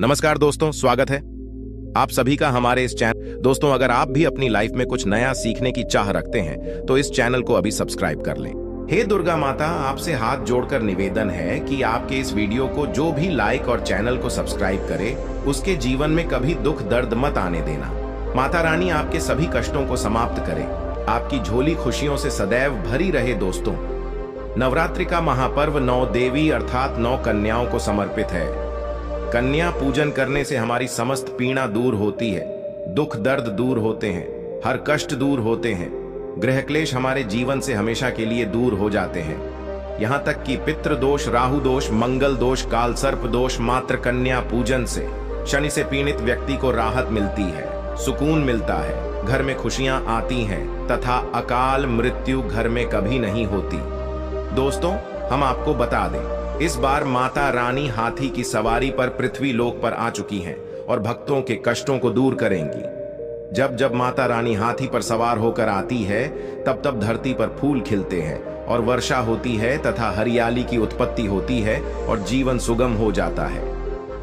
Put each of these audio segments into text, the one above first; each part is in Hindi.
नमस्कार दोस्तों, स्वागत है आप सभी का हमारे इस चैनल। दोस्तों, अगर आप भी अपनी लाइफ में कुछ नया सीखने की चाह रखते हैं तो इस चैनल को अभी सब्सक्राइब कर लें। हे दुर्गा माता, आपसे हाथ जोड़कर निवेदन है कि आपके इस वीडियो को जो भी लाइक और चैनल को सब्सक्राइब करे उसके जीवन में कभी दुख दर्द मत आने देना। माता रानी आपके सभी कष्टों को समाप्त करे, आपकी झोली खुशियों से सदैव भरी रहे। दोस्तों, नवरात्रि का महापर्व 9 देवी अर्थात 9 कन्याओं को समर्पित है। कन्या पूजन करने से हमारी समस्त पीड़ा दूर होती है, दुख दर्द दूर होते हैं, हर कष्ट दूर होते हैं, ग्रह क्लेश हमारे जीवन से हमेशा के लिए दूर हो जाते हैं। यहाँ तक कि पितृ दोष, राहु दोष, मंगल दोष, काल सर्प दोष, मात्र कन्या पूजन से शनि से पीड़ित व्यक्ति को राहत मिलती है, सुकून मिलता है, घर में खुशियां आती हैं तथा अकाल मृत्यु घर में कभी नहीं होती। दोस्तों, हम आपको बता दें, इस बार माता रानी हाथी की सवारी पर पृथ्वी लोक पर आ चुकी हैं और भक्तों के कष्टों को दूर करेंगी। जब जब माता रानी हाथी पर सवार होकर आती है तब तब धरती पर फूल खिलते हैं और वर्षा होती है तथा हरियाली की उत्पत्ति होती है और जीवन सुगम हो जाता है।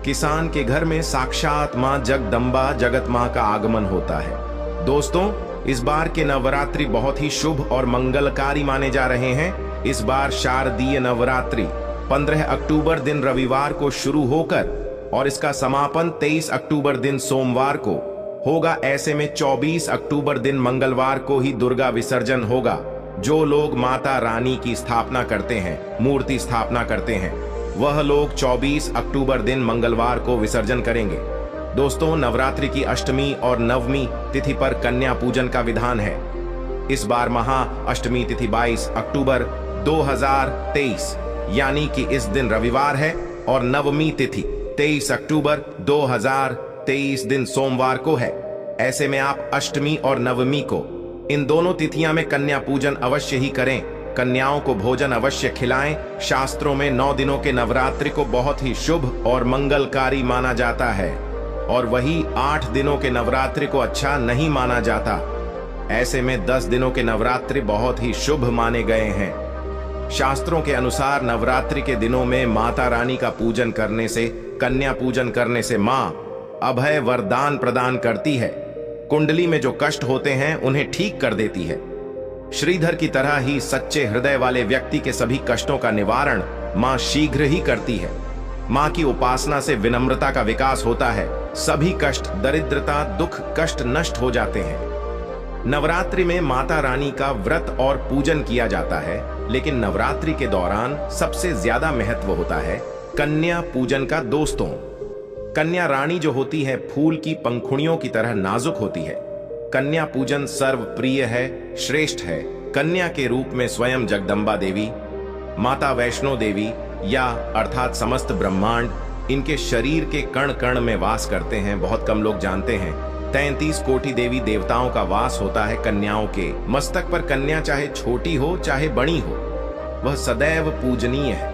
किसान के घर में साक्षात मां जगदम्बा जगत मां का आगमन होता है। दोस्तों, इस बार के नवरात्रि बहुत ही शुभ और मंगलकारी माने जा रहे हैं। इस बार शारदीय नवरात्रि 15 अक्टूबर दिन रविवार को शुरू होकर और इसका समापन 23 अक्टूबर दिन सोमवार को होगा। ऐसे में 24 अक्टूबर दिन मंगलवार को ही दुर्गा विसर्जन होगा। जो लोग माता रानी की स्थापना करते हैं, मूर्ति स्थापना करते हैं, वह लोग 24 अक्टूबर दिन मंगलवार को विसर्जन करेंगे। दोस्तों, नवरात्रि की अष्टमी और नवमी तिथि पर कन्या पूजन का विधान है। इस बार महा अष्टमी तिथि 22 अक्टूबर 2023 यानी कि इस दिन रविवार है और नवमी तिथि 23 अक्टूबर 2023 दिन सोमवार को है। ऐसे में आप अष्टमी और नवमी को इन दोनों तिथियां में कन्या पूजन अवश्य ही करें। कन्याओं को भोजन अवश्य खिलाएं। शास्त्रों में 9 दिनों के नवरात्रि को बहुत ही शुभ और मंगलकारी माना जाता है और वही 8 दिनों के नवरात्रि को अच्छा नहीं माना जाता। ऐसे में 10 दिनों के नवरात्रि बहुत ही शुभ माने गए हैं। शास्त्रों के अनुसार नवरात्रि के दिनों में माता रानी का पूजन करने से, कन्या पूजन करने से मां अभय वरदान प्रदान करती है। कुंडली में जो कष्ट होते हैं उन्हें ठीक कर देती है। श्रीधर की तरह ही सच्चे हृदय वाले व्यक्ति के सभी कष्टों का निवारण मां शीघ्र ही करती है। मां की उपासना से विनम्रता का विकास होता है। सभी कष्ट, दरिद्रता, दुख, कष्ट नष्ट हो जाते हैं। नवरात्रि में माता रानी का व्रत और पूजन किया जाता है, लेकिन नवरात्रि के दौरान सबसे ज्यादा महत्व होता है कन्या पूजन का। दोस्तों, कन्या रानी जो होती है फूल की पंखुड़ियों की तरह नाजुक होती है। कन्या पूजन सर्व प्रिय है, श्रेष्ठ है। कन्या के रूप में स्वयं जगदम्बा देवी, माता वैष्णो देवी या अर्थात समस्त ब्रह्मांड इनके शरीर के कण कण में वास करते हैं। बहुत कम लोग जानते हैं 33 कोटि देवी देवताओं का वास होता है कन्याओं के मस्तक पर। कन्या चाहे छोटी हो चाहे बड़ी हो, वह सदैव पूजनीय है,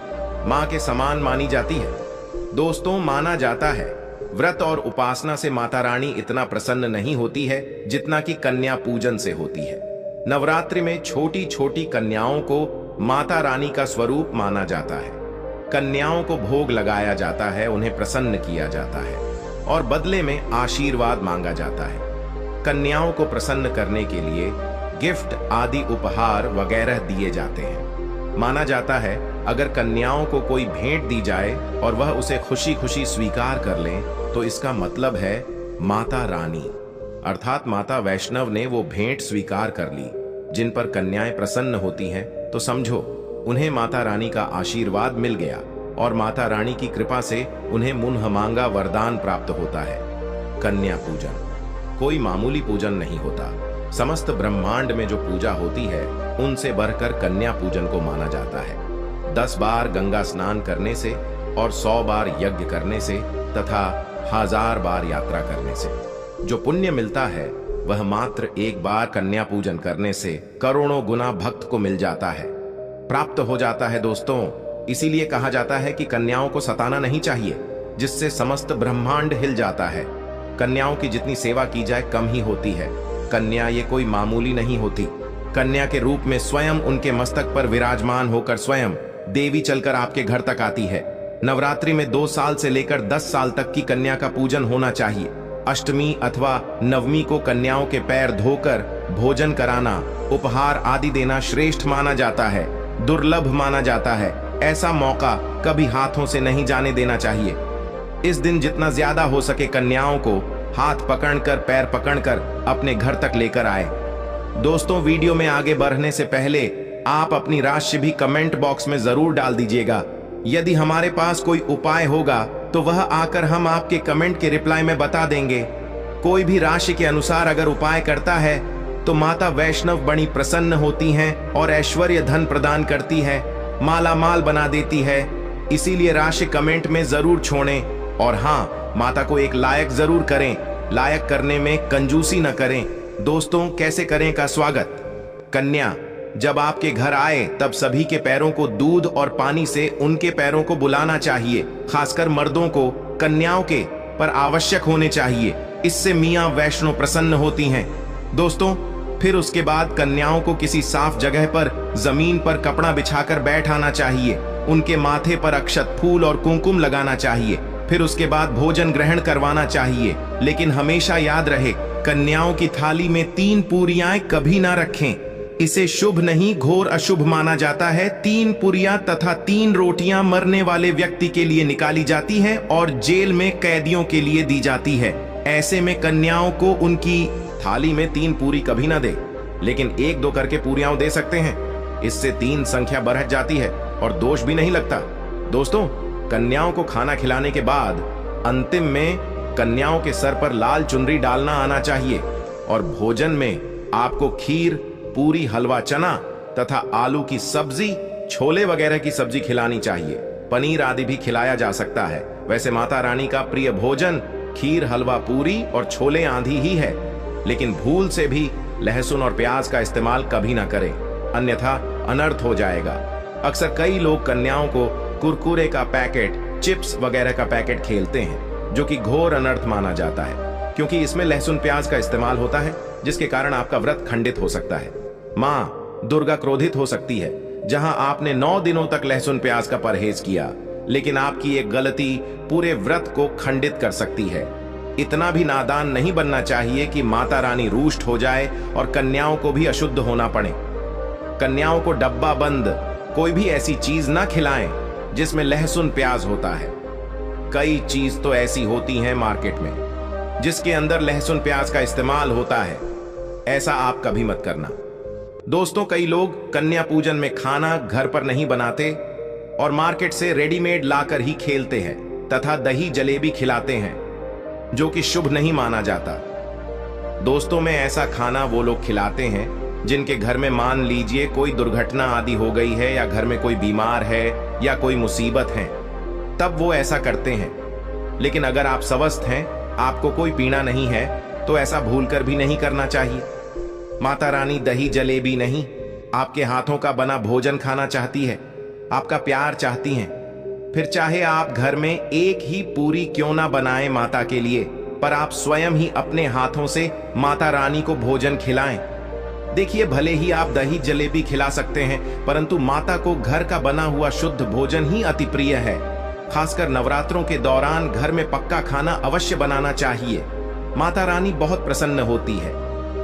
मां के समान मानी जाती है। दोस्तों, माना जाता है व्रत और उपासना से माता रानी इतना प्रसन्न नहीं होती है जितना कि कन्या पूजन से होती है। नवरात्रि में छोटी छोटी कन्याओं को माता रानी का स्वरूप माना जाता है। कन्याओं को भोग लगाया जाता है, उन्हें प्रसन्न किया जाता है और बदले में आशीर्वाद मांगा जाता है। कन्याओं को प्रसन्न करने के लिए गिफ्ट आदि उपहार वगैरह दिए जाते हैं। माना जाता है अगर कन्याओं को कोई भेंट दी जाए और वह उसे खुशी खुशी स्वीकार कर लें तो इसका मतलब है माता रानी अर्थात माता वैष्णव ने वो भेंट स्वीकार कर ली। जिन पर कन्याएं प्रसन्न होती हैं तो समझो उन्हें माता रानी का आशीर्वाद मिल गया और माता रानी की कृपा से उन्हें मुन्ह मांगा वरदान प्राप्त होता है। कन्या पूजन कोई मामूली पूजन नहीं होता। समस्त ब्रह्मांड में जो पूजा होती है उनसे बढ़कर कन्या पूजन को माना जाता है। 10 बार गंगा स्नान करने से और 100 बार यज्ञ करने से तथा 1000 बार यात्रा करने से जो पुण्य मिलता है वह मात्र एक बार कन्या पूजन करने से करोड़ों गुना भक्त को मिल जाता है, प्राप्त हो जाता है। दोस्तों, इसीलिए कहा जाता है कि कन्याओं को सताना नहीं चाहिए, जिससे समस्त ब्रह्मांड हिल जाता है। कन्याओं की जितनी सेवा की जाए कम ही होती है। कन्या ये कोई मामूली नहीं होती। कन्या के रूप में स्वयं उनके मस्तक पर विराजमान होकर स्वयं देवी चलकर आपके घर तक आती है। नवरात्रि में 2 साल से लेकर 10 साल तक की कन्या का पूजन होना चाहिए। अष्टमी अथवा नवमी को कन्याओं के पैर धोकर भोजन कराना, उपहार आदि देना श्रेष्ठ माना जाता है, दुर्लभ माना जाता है। ऐसा मौका कभी हाथों से नहीं जाने देना चाहिए। इस दिन जितना ज्यादा हो सके कन्याओं को हाथ पकड़कर, पैर पकड़कर अपने घर तक लेकर आए। दोस्तों, वीडियो में आगे बढ़ने से पहले आप अपनी राशि भी कमेंट बॉक्स में जरूर डाल दीजिएगा। यदि हमारे पास कोई उपाय होगा तो वह आकर हम आपके कमेंट के रिप्लाई में बता देंगे। कोई भी राशि के अनुसार अगर उपाय करता है तो माता वैष्णव बड़ी प्रसन्न होती हैं और ऐश्वर्य धन प्रदान करती है, माला माल बना देती है। इसीलिए राशि कमेंट में जरूर छोड़ें और हाँ, माता को एक लायक जरूर करें। लायक करने में कंजूसी न करें। दोस्तों, कैसे करें का स्वागत। कन्या जब आपके घर आए तब सभी के पैरों को दूध और पानी से उनके पैरों को बुलाना चाहिए। खासकर मर्दों को कन्याओं के पर आवश्यक होने चाहिए। इससे मियां वैष्णो प्रसन्न होती हैं। दोस्तों, फिर उसके बाद कन्याओं को किसी साफ जगह पर जमीन पर कपड़ा बिछाकर बैठाना चाहिए। उनके माथे पर अक्षत, फूल और कुमकुम लगाना चाहिए। फिर उसके बाद भोजन ग्रहण करवाना चाहिए। लेकिन हमेशा याद रहे, कन्याओं की थाली में 3 पूरियां कभी ना रखें। इसे शुभ नहीं, घोर अशुभ माना जाता है। 3 पूरियां तथा 3 रोटियां मरने वाले व्यक्ति के लिए निकाली जाती है और जेल में कैदियों के लिए दी जाती है। ऐसे में कन्याओं को उनकी थाली में 3 पूरी कभी ना दे, लेकिन 1-2 करके पूरियां दे सकते हैं। इससे 3 संख्या बढ़ जाती है और दोष भी नहीं लगता। दोस्तों, कन्याओं को खाना खिलाने के बाद अंतिम में कन्याओं के सर पर लाल चुनरी डालना आना चाहिए और भोजन में आपको खीर, पूरी, हलवा, चना तथा आलू की सब्जी, छोले वगैरह की सब्जी खिलानी चाहिए। पनीर आदि भी खिलाया जा सकता है। वैसे माता रानी का प्रिय भोजन खीर, हलवा, पूरी और छोले आदि ही है, लेकिन भूल से भी लहसुन और प्याज का इस्तेमाल कभी ना करें, अन्यथा अनर्थ हो जाएगा। अक्सर कई लोग कन्याओं को कुरकुरे का पैकेट, चिप्स वगैरह का पैकेट खेलते हैं, जो कि घोर अनर्थ माना जाता है, क्योंकि इसमें लहसुन प्याज का इस्तेमाल होता है, जिसके कारण आपका व्रत खंडित हो सकता है। माँ दुर्गा क्रोधित हो सकती है। जहां आपने 9 दिनों तक लहसुन प्याज का परहेज किया, लेकिन आपकी एक गलती पूरे व्रत को खंडित कर सकती है। इतना भी नादान नहीं बनना चाहिए कि माता रानी रुष्ट हो जाए और कन्याओं को भी अशुद्ध होना पड़े। कन्याओं को डब्बा बंद कोई भी ऐसी चीज ना खिलाएं जिसमें लहसुन प्याज होता है। कई चीज तो ऐसी होती हैं मार्केट में जिसके अंदर लहसुन प्याज का इस्तेमाल होता है। ऐसा आप कभी मत करना। दोस्तों, कई लोग कन्या पूजन में खाना घर पर नहीं बनाते और मार्केट से रेडीमेड लाकर ही खेलते हैं तथा दही जलेबी खिलाते हैं, जो कि शुभ नहीं माना जाता। दोस्तों, में ऐसा खाना वो लोग खिलाते हैं जिनके घर में मान लीजिए कोई दुर्घटना आदि हो गई है या घर में कोई बीमार है या कोई मुसीबत है, तब वो ऐसा करते हैं। लेकिन अगर आप स्वस्थ हैं, आपको कोई पीड़ा नहीं है, तो ऐसा भूलकर भी नहीं करना चाहिए। माता रानी दही जलेबी नहीं, आपके हाथों का बना भोजन खाना चाहती है, आपका प्यार चाहती हैं। फिर चाहे आप घर में एक ही पूरी क्यों ना बनाएं माता के लिए, पर आप स्वयं ही अपने हाथों से माता रानी को भोजन खिलाएं। देखिए, भले ही आप दही जलेबी खिला सकते हैं, परंतु माता को घर का बना हुआ शुद्ध भोजन ही अति प्रिय है। खासकर नवरात्रों के दौरान घर में पक्का खाना अवश्य बनाना चाहिए। माता रानी बहुत प्रसन्न होती है।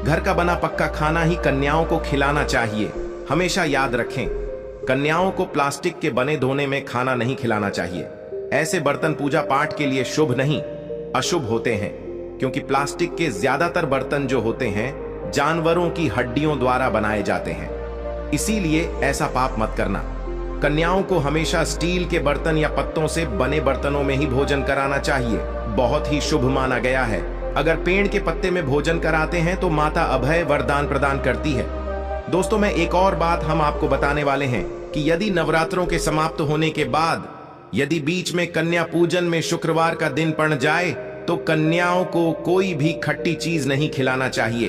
घर का बना पक्का खाना ही कन्याओं को खिलाना चाहिए। हमेशा याद रखें, कन्याओं को प्लास्टिक के बने धोने में खाना नहीं खिलाना चाहिए। ऐसे बर्तन पूजा पाठ के लिए शुभ नहीं, अशुभ होते हैं, क्योंकि प्लास्टिक के ज्यादातर बर्तन जो होते हैं जानवरों की हड्डियों द्वारा बनाए जाते हैं। इसीलिए ऐसा पाप मत करना। कन्याओं को हमेशा स्टील के बर्तन या पत्तों से बने बर्तनों में ही भोजन कराना चाहिए। बहुत ही शुभ माना गया है। अगर पेड़ के पत्ते में भोजन कराते हैं तो माता अभय वरदान प्रदान करती है। दोस्तों, में एक और बात हम आपको बताने वाले हैं कि यदि नवरात्रों के समाप्त होने के बाद यदि बीच में कन्या पूजन में शुक्रवार का दिन पड़ जाए तो कन्याओं को कोई भी खट्टी चीज नहीं खिलाना चाहिए,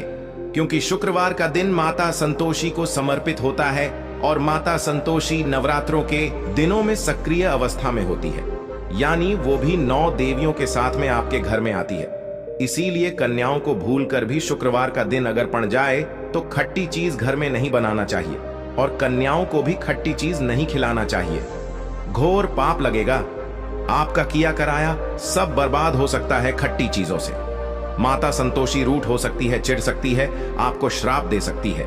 क्योंकि शुक्रवार का दिन माता संतोषी को समर्पित होता है और माता संतोषी नवरात्रों के दिनों में सक्रिय अवस्था में होती है, यानी वो भी 9 देवियों के साथ में आपके घर में आती है। इसीलिए कन्याओं को भूलकर भी शुक्रवार का दिन अगर पड़ जाए तो खट्टी चीज घर में नहीं बनाना चाहिए और कन्याओं को भी खट्टी चीज नहीं खिलाना चाहिए। घोर पाप लगेगा। आपका किया कराया सब बर्बाद हो सकता है खट्टी चीजों से। माता संतोषी रूठ हो सकती है, चिढ़ सकती है, आपको श्राप दे सकती है।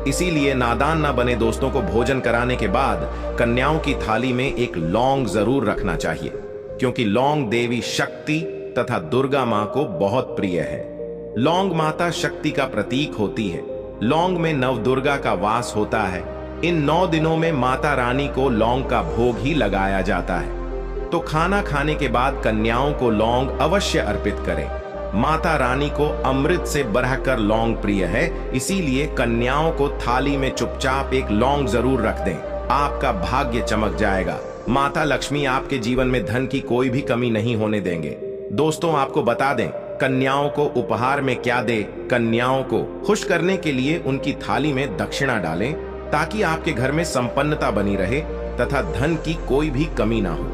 इसीलिए नादान ना बने दोस्तों को भोजन कराने के बाद कन्याओं की थाली में एक लौंग जरूर रखना चाहिए, क्योंकि लौंग देवी शक्ति तथा दुर्गा मां को बहुत प्रिय है। लौंग माता शक्ति का प्रतीक होती है। लौंग में नवदुर्गा का वास होता है। इन 9 दिनों में माता रानी को लौंग का भोग ही लगाया जाता है। तो खाना खाने के बाद कन्याओं को लौंग अवश्य अर्पित करें। माता रानी को अमृत से बढ़कर लौंग प्रिय है, इसीलिए कन्याओं को थाली में चुपचाप एक लौंग जरूर रख दें। आपका भाग्य चमक जाएगा। माता लक्ष्मी आपके जीवन में धन की कोई भी कमी नहीं होने देंगे। दोस्तों, आपको बता दें, कन्याओं को उपहार में क्या दे। कन्याओं को खुश करने के लिए उनकी थाली में दक्षिणा डालें, ताकि आपके घर में संपन्नता बनी रहे तथा धन की कोई भी कमी ना हो।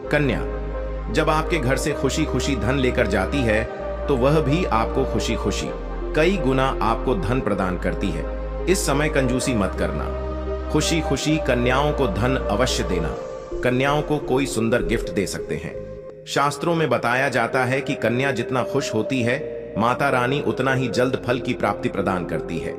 कन्या जब आपके घर से खुशी खुशी धन लेकर जाती है, तो वह भी आपको खुशी खुशी कई गुना आपको धन प्रदान करती है। इस समय कंजूसी मत करना। खुशी खुशी कन्याओं को धन अवश्य देना। कन्याओं को कोई सुंदर गिफ्ट दे सकते हैं। शास्त्रों में बताया जाता है कि कन्या जितना खुश होती है, माता रानी उतना ही जल्द फल की प्राप्ति प्रदान करती है।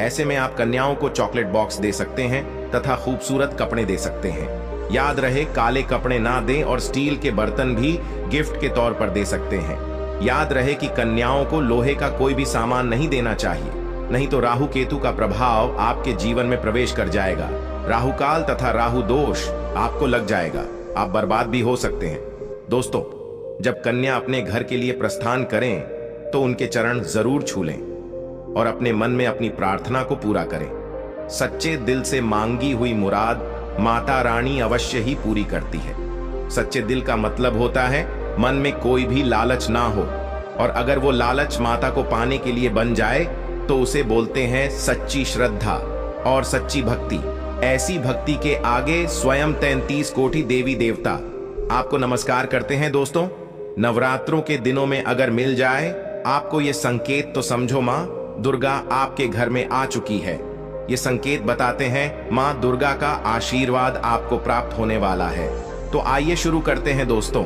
ऐसे में आप कन्याओं को चॉकलेट बॉक्स दे सकते हैं तथा खूबसूरत कपड़े दे सकते हैं। याद रहे, काले कपड़े ना दें और स्टील के बर्तन भी गिफ्ट के तौर पर दे सकते हैं। याद रहे कि कन्याओं को लोहे का कोई भी सामान नहीं देना चाहिए, नहीं तो राहु केतु का प्रभाव आपके जीवन में प्रवेश कर जाएगा। राहु काल तथा राहु दोष आपको लग जाएगा, आप बर्बाद भी हो सकते हैं। दोस्तों, जब कन्या अपने घर के लिए प्रस्थान करें तो उनके चरण जरूर छू लें और अपने मन में अपनी प्रार्थना को पूरा करें। सच्चे दिल से मांगी हुई मुराद माता रानी अवश्य ही पूरी करती है। सच्चे दिल का मतलब होता है मन में कोई भी लालच ना हो, और अगर वो लालच माता को पाने के लिए बन जाए तो उसे बोलते हैं सच्ची श्रद्धा और सच्ची भक्ति। ऐसी भक्ति के आगे स्वयं 33 कोटि देवी देवता आपको नमस्कार करते हैं। दोस्तों, नवरात्रों के दिनों में अगर मिल जाए आपको ये संकेत, तो समझो मां दुर्गा आपके घर में आ चुकी है। ये संकेत बताते हैं मां दुर्गा का आशीर्वाद आपको प्राप्त होने वाला है। तो आइए शुरू करते हैं दोस्तों।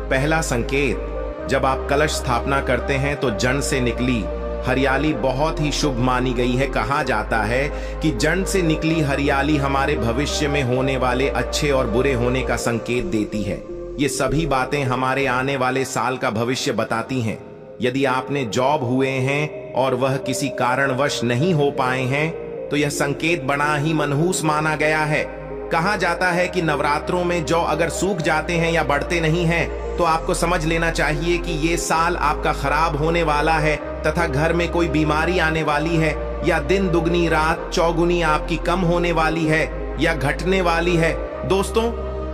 पहला संकेत, जब आप कलश स्थापना करते हैं तो जड़ से निकली हरियाली बहुत ही शुभ मानी गई है। कहा जाता है कि जड़ से निकली हरियाली हमारे भविष्य में होने वाले अच्छे और बुरे होने का संकेत देती है। ये सभी बातें हमारे आने वाले साल का भविष्य बताती हैं। यदि आपने जॉब हुए हैं और वह किसी कारणवश नहीं हो पाए हैं, तो यह संकेत बड़ा ही मनहूस माना गया है। कहा जाता है कि नवरात्रों में जौ अगर सूख जाते हैं या बढ़ते नहीं हैं, तो आपको समझ लेना चाहिए कि ये साल आपका खराब होने वाला है तथा घर में कोई बीमारी आने वाली है, या दिन दुगनी रात चौगुनी आपकी कम होने वाली है या घटने वाली है। दोस्तों,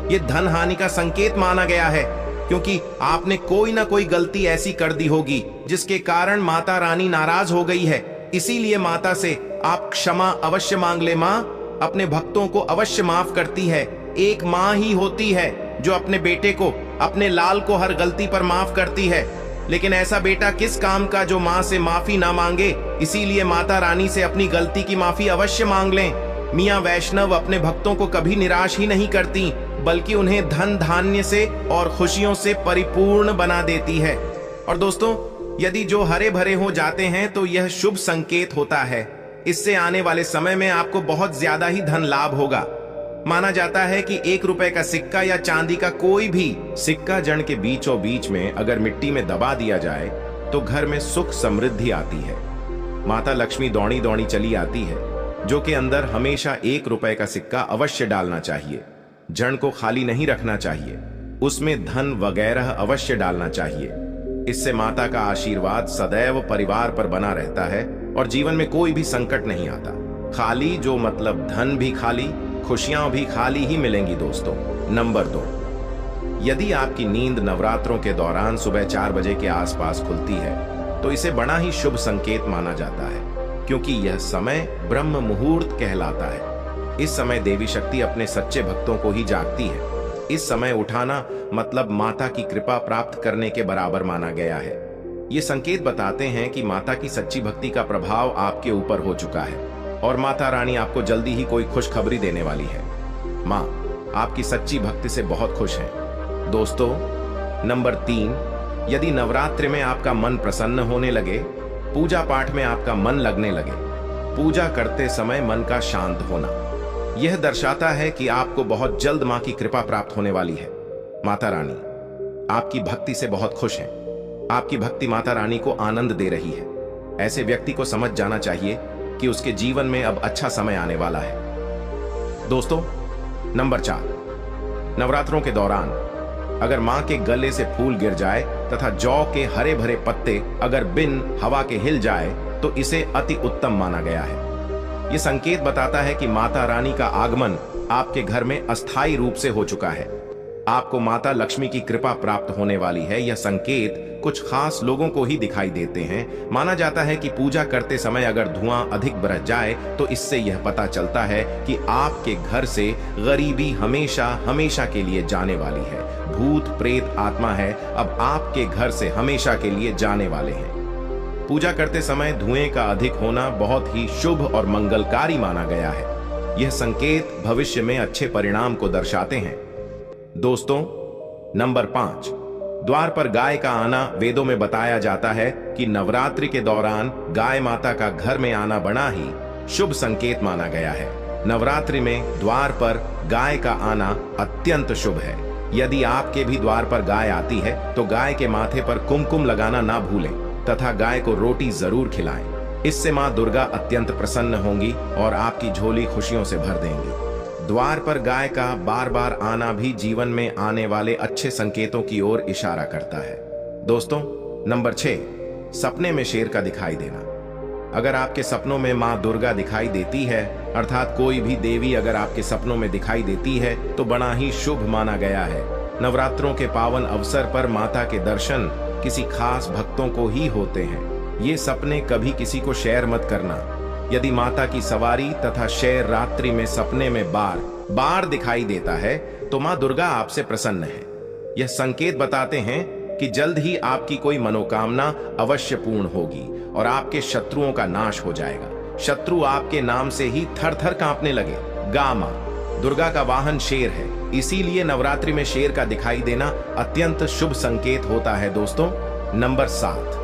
ये धन हानि का संकेत माना गया है, क्योंकि आपने कोई ना कोई गलती ऐसी कर दी होगी जिसके कारण माता रानी नाराज हो गई है। इसीलिए माता से आप क्षमा अवश्य मांग ले। मां अपने भक्तों को अवश्य माफ करती है। एक मां ही होती है जो अपने बेटे को, अपने लाल को हर गलती पर माफ करती है। लेकिन ऐसा बेटा किस काम का जो मां से माफी ना मांगे। इसीलिए माता रानी से अपनी गलती की माफी अवश्य मांग लें। मियां वैष्णव अपने भक्तों को कभी निराश ही नहीं करती, बल्कि उन्हें धन धान्य से और खुशियों से परिपूर्ण बना देती है। और दोस्तों, यदि जो हरे भरे हो जाते हैं तो यह शुभ संकेत होता है। इससे आने वाले समय में आपको बहुत ज्यादा ही धन लाभ होगा। माना जाता है कि 1 रुपए का सिक्का या चांदी का कोई भी सिक्का जड़ के बीचों बीच में अगर मिट्टी में दबा दिया जाए तो घर में सुख समृद्धि आती है। माता लक्ष्मी दौड़ी दौड़ी चली आती है, जो कि अंदर हमेशा 1 रुपए का सिक्का अवश्य डालना चाहिए। जड़ को खाली नहीं रखना चाहिए, उसमें धन वगैरह अवश्य डालना चाहिए। इससे माता का आशीर्वाद सदैव परिवार पर बना रहता है और जीवन में कोई भी संकट नहीं आता। खाली जो मतलब धन भी खाली, खुशियां भी खाली ही मिलेंगी। दोस्तों, नंबर 2, यदि आपकी नींद नवरात्रों के दौरान सुबह 4 बजे के आसपास खुलती है तो इसे बड़ा ही शुभ संकेत माना जाता है, क्योंकि यह समय ब्रह्म मुहूर्त कहलाता है। इस समय देवी शक्ति अपने सच्चे भक्तों को ही जागती है। इस समय उठाना मतलब माता की कृपा प्राप्त करने के बराबर माना गया है। ये संकेत बताते हैं कि माता की सच्ची भक्ति का प्रभाव आपके ऊपर हो चुका है और माता रानी आपको जल्दी ही कोई खुशखबरी देने वाली है। माँ आपकी सच्ची भक्ति से बहुत खुश हैं। दोस्तों, नंबर 3, यदि नवरात्रि में आपका मन प्रसन्न होने लगे, पूजा पाठ में आपका मन लगने लगे, पूजा करते समय मन का शांत होना, यह दर्शाता है कि आपको बहुत जल्द मां की कृपा प्राप्त होने वाली है। माता रानी आपकी भक्ति से बहुत खुश हैं। आपकी भक्ति माता रानी को आनंद दे रही है। ऐसे व्यक्ति को समझ जाना चाहिए कि उसके जीवन में अब अच्छा समय आने वाला है। दोस्तों, नंबर 4, नवरात्रों के दौरान अगर मां के गले से फूल गिर जाए तथा जौ के हरे भरे पत्ते अगर बिन हवा के हिल जाए तो इसे अति उत्तम माना गया है। यह संकेत बताता है कि माता रानी का आगमन आपके घर में अस्थायी रूप से हो चुका है। आपको माता लक्ष्मी की कृपा प्राप्त होने वाली है। यह संकेत कुछ खास लोगों को ही दिखाई देते हैं। माना जाता है कि पूजा करते समय अगर धुआं अधिक बरस जाए तो इससे यह पता चलता है कि आपके घर से गरीबी हमेशा हमेशा के लिए जाने वाली है। भूत प्रेत आत्मा है अब आपके घर से हमेशा के लिए जाने वाले हैं। पूजा करते समय धुएं का अधिक होना बहुत ही शुभ और मंगलकारी माना गया है। यह संकेत भविष्य में अच्छे परिणाम को दर्शाते हैं। दोस्तों, नंबर 5, द्वार पर गाय का आना वेदों में बताया जाता है कि नवरात्रि के दौरान गाय माता का घर में आना बड़ा ही शुभ संकेत माना गया है। नवरात्रि में द्वार पर गाय का आना अत्यंत शुभ है। यदि आपके भी द्वार पर गाय आती है तो गाय के माथे पर कुमकुम लगाना ना भूलें तथा गाय को रोटी जरूर खिलाएं। इससे मां दुर्गा अत्यंत प्रसन्न होंगी और आपकी झोली खुशियों से भर देंगी। द्वार पर गाय का बार बार आना भी जीवन में आने वाले अच्छे संकेतों की ओर इशारा करता है। दोस्तों, नंबर 6, सपने में शेर का दिखाई देना। अगर आपके सपनों में मां दुर्गा दिखाई देती है, अर्थात कोई भी देवी अगर आपके सपनों में दिखाई देती है तो बड़ा ही शुभ माना गया है। नवरात्रों के पावन अवसर पर माता के दर्शन किसी खास भक्तों को ही होते हैं। ये सपने कभी किसी को शेयर मत करना। यदि माता की सवारी तथा शेर रात्रि में सपने में बार बार दिखाई देता है तो मां दुर्गा आपसे प्रसन्न है। यह संकेत बताते हैं कि जल्द ही आपकी कोई मनोकामना अवश्य पूर्ण होगी और आपके शत्रुओं का नाश हो जाएगा। शत्रु आपके नाम से ही थर थर कांपने लगे। गा मां दुर्गा का वाहन शेर है, इसीलिए नवरात्रि में शेर का दिखाई देना अत्यंत शुभ संकेत होता है। दोस्तों, नंबर 7,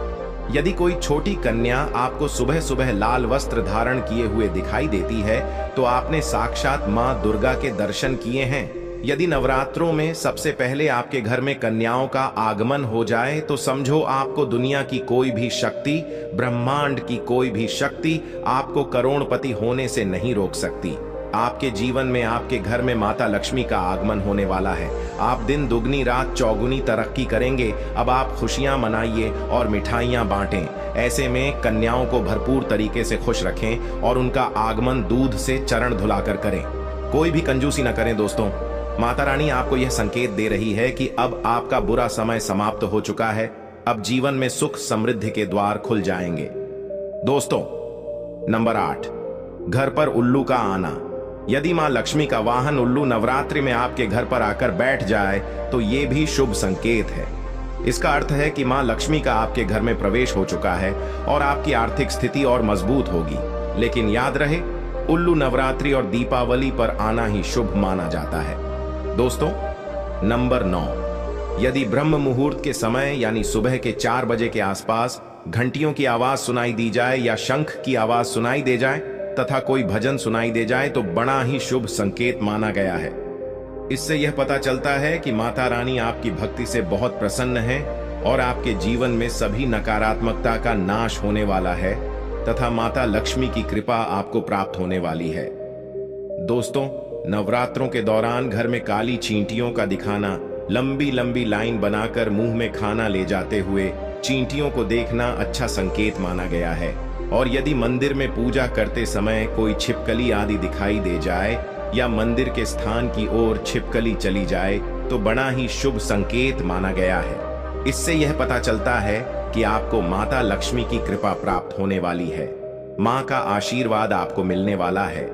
यदि कोई छोटी कन्या आपको सुबह सुबह लाल वस्त्र धारण किए हुए दिखाई देती है तो आपने साक्षात मां दुर्गा के दर्शन किए हैं। यदि नवरात्रों में सबसे पहले आपके घर में कन्याओं का आगमन हो जाए तो समझो आपको दुनिया की कोई भी शक्ति, ब्रह्मांड की कोई भी शक्ति आपको करोड़पति होने से नहीं रोक सकती। आपके जीवन में आपके घर में माता लक्ष्मी का आगमन होने वाला है। आप दिन दुगनी रात चौगुनी तरक्की करेंगे। अब आप खुशियां मनाइए और मिठाइयां बांटें। ऐसे में कन्याओं को भरपूर तरीके से खुश रखें और उनका आगमन दूध से चरण धुलाकर करें। कोई भी कंजूसी न करें। दोस्तों, माता रानी आपको यह संकेत दे रही है कि अब आपका बुरा समय समाप्त हो चुका है। अब जीवन में सुख समृद्धि के द्वार खुल जाएंगे। दोस्तों, नंबर 8, घर पर उल्लू का आना। यदि मां लक्ष्मी का वाहन उल्लू नवरात्रि में आपके घर पर आकर बैठ जाए तो ये भी शुभ संकेत है। इसका अर्थ है कि मां लक्ष्मी का आपके घर में प्रवेश हो चुका है और आपकी आर्थिक स्थिति और मजबूत होगी। लेकिन याद रहे, उल्लू नवरात्रि और दीपावली पर आना ही शुभ माना जाता है। दोस्तों, नंबर 9, यदि ब्रह्म मुहूर्त के समय यानी सुबह के 4 बजे के आसपास घंटियों की आवाज सुनाई दी जाए या शंख की आवाज सुनाई दे जाए तथा कोई भजन सुनाई दे जाए तो बड़ा ही शुभ संकेत माना गया है। इससे यह पता चलता है कि माता रानी आपकी भक्ति से बहुत प्रसन्न है और आपके जीवन में सभी नकारात्मकता का नाश होने वाला है तथा माता लक्ष्मी की कृपा आपको प्राप्त होने वाली है। दोस्तों, नवरात्रों के दौरान घर में काली चींटियों का दिखाना, लंबी लंबी लाइन बनाकर मुंह में खाना ले जाते हुए चींटियों को देखना अच्छा संकेत माना गया है। और यदि मंदिर में पूजा करते समय कोई छिपकली आदि दिखाई दे जाए या मंदिर के स्थान की ओर छिपकली चली जाए तो बड़ा ही शुभ संकेत माना गया है। इससे यह पता चलता है कि आपको माता लक्ष्मी की कृपा प्राप्त होने वाली है। मां का आशीर्वाद आपको मिलने वाला है।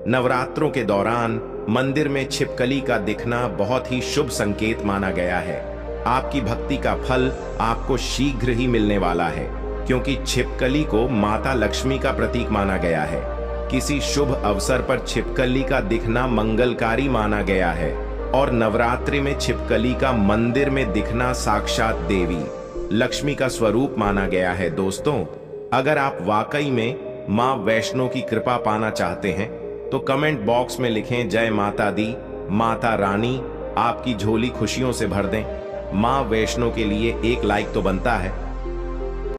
नवरात्रों के दौरान मंदिर में छिपकली का दिखना बहुत ही शुभ संकेत माना गया है। आपकी भक्ति का फल आपको शीघ्र ही मिलने वाला है, क्योंकि छिपकली को माता लक्ष्मी का प्रतीक माना गया है। किसी शुभ अवसर पर छिपकली का दिखना मंगलकारी माना गया है। और नवरात्रि में छिपकली का मंदिर में दिखना साक्षात देवी लक्ष्मी का स्वरूप माना गया है। दोस्तों, अगर आप वाकई में मां वैष्णो की कृपा पाना चाहते हैं तो कमेंट बॉक्स में लिखें जय माता दी, माता रानी आपकी झोली खुशियों से भर दें। मां वैष्णो के लिए एक लाइक तो बनता है।